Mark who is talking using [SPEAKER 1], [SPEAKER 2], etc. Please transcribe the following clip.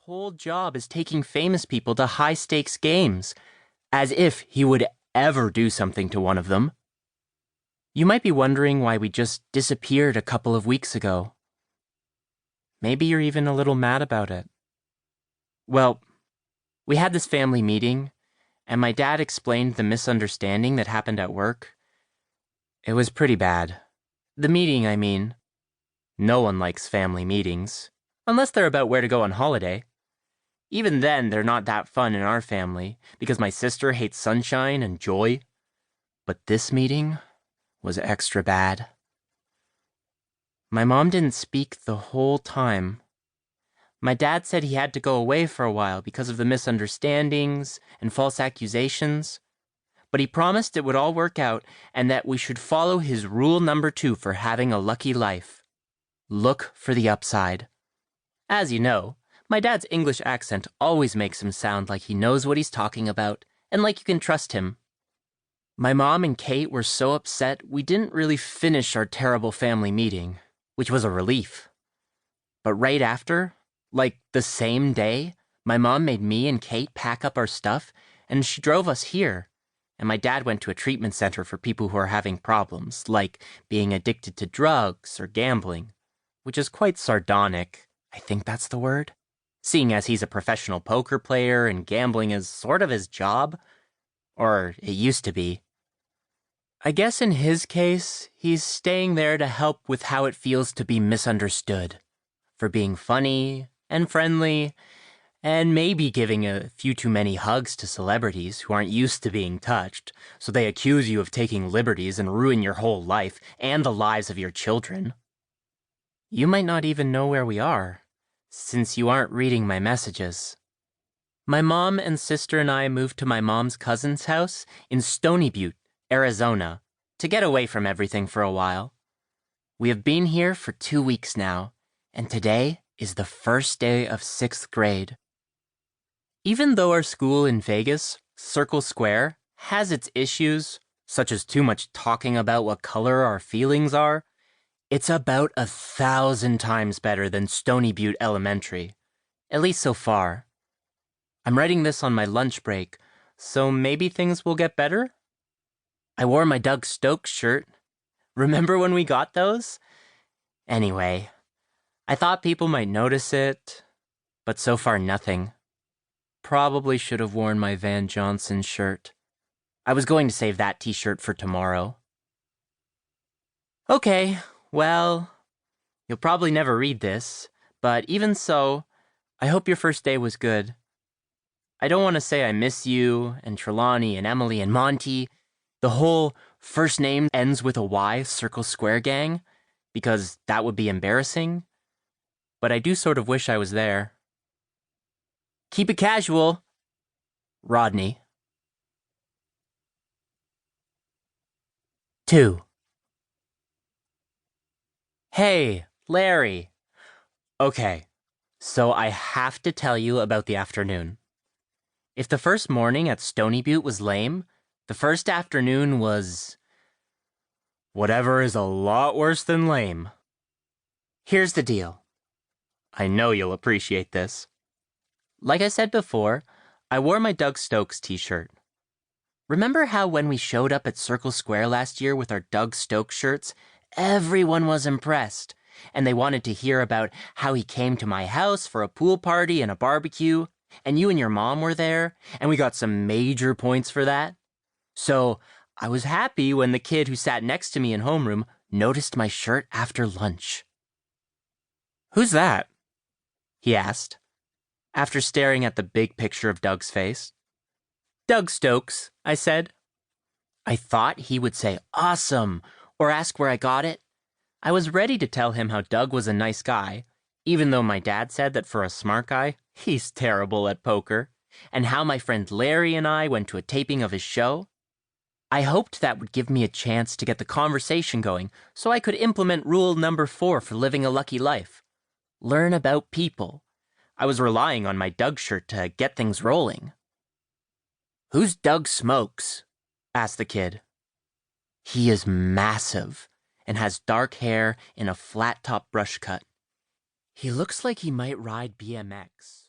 [SPEAKER 1] whole job is taking famous people to high-stakes games, as if he would ever do something to one of them. You might be wondering why we just disappeared a couple of weeks ago. Maybe you're even a little mad about it. Well, we had this family meeting, and my dad explained the misunderstanding that happened at work. It was pretty bad. The meeting, I mean. No one likes family meetings, unless they're about where to go on holiday. Even then, they're not that fun in our family, because my sister hates sunshine and joy. But this meeting was extra bad. My mom didn't speak the whole time. My dad said he had to go away for a while because of the misunderstandings and false accusations, but he promised it would all work out and that we should follow his rule number 2 for having a lucky life. Look for the upside. As you know, my dad's English accent always makes him sound like he knows what he's talking about and like you can trust him. My mom and Kate were so upset we didn't really finish our terrible family meeting, which was a relief. But right after, like the same day, my mom made me and Kate pack up our stuff and she drove us here. And my dad went to a treatment center for people who are having problems, like being addicted to drugs or gambling, which is quite sardonic, I think that's the word, seeing as he's a professional poker player and gambling is sort of his job, or it used to be. I guess in his case, he's staying there to help with how it feels to be misunderstood, for being funny and friendly, and maybe giving a few too many hugs to celebrities who aren't used to being touched, so they accuse you of taking liberties and ruin your whole life and the lives of your children. You might not even know where we are, since you aren't reading my messages. My mom and sister and I moved to my mom's cousin's house in Stony Butte, Arizona, to get away from everything for a while. We have been here for 2 weeks now, and today is the first day of 6th grade. Even though our school in Vegas, Circle Square, has its issues, such as too much talking about what color our feelings are, it's about 1,000 times better than Stony Butte Elementary, at least so far. I'm writing this on my lunch break, so maybe things will get better? I wore my Doug Stokes shirt. Remember when we got those? Anyway, I thought people might notice it, but so far nothing. Probably should have worn my Van Johnson shirt. I was going to save that t-shirt for tomorrow. Okay, well, you'll probably never read this, but even so, I hope your first day was good. I don't want to say I miss you, and Trelawney, and Emily, and Monty, the whole first name ends with a Y Circle Square gang, because that would be embarrassing, but I do sort of wish I was there. Keep it casual. Rodney. 2. Hey, Larry. Okay, so I have to tell you about the afternoon. If the first morning at Stony Butte was lame, the first afternoon was whatever is a lot worse than lame. Here's the deal. I know you'll appreciate this. Like I said before, I wore my Doug Stokes t-shirt. Remember how when we showed up at Circle Square last year with our Doug Stokes shirts, everyone was impressed, and they wanted to hear about how he came to my house for a pool party and a barbecue, and you and your mom were there, and we got some major points for that? So I was happy when the kid who sat next to me in homeroom noticed my shirt after lunch. "Who's that?" he asked, after staring at the big picture of Doug's face. "Doug Stokes," I said. I thought he would say awesome or ask where I got it. I was ready to tell him how Doug was a nice guy, even though my dad said that for a smart guy, he's terrible at poker, and how my friend Larry and I went to a taping of his show. I hoped that would give me a chance to get the conversation going so I could implement rule number 4 for living a lucky life. Learn about people. I was relying on my Doug shirt to get things rolling. "Who's Doug Smokes?" asked the kid. He is massive and has dark hair in a flat-top brush cut. He looks like he might ride BMX.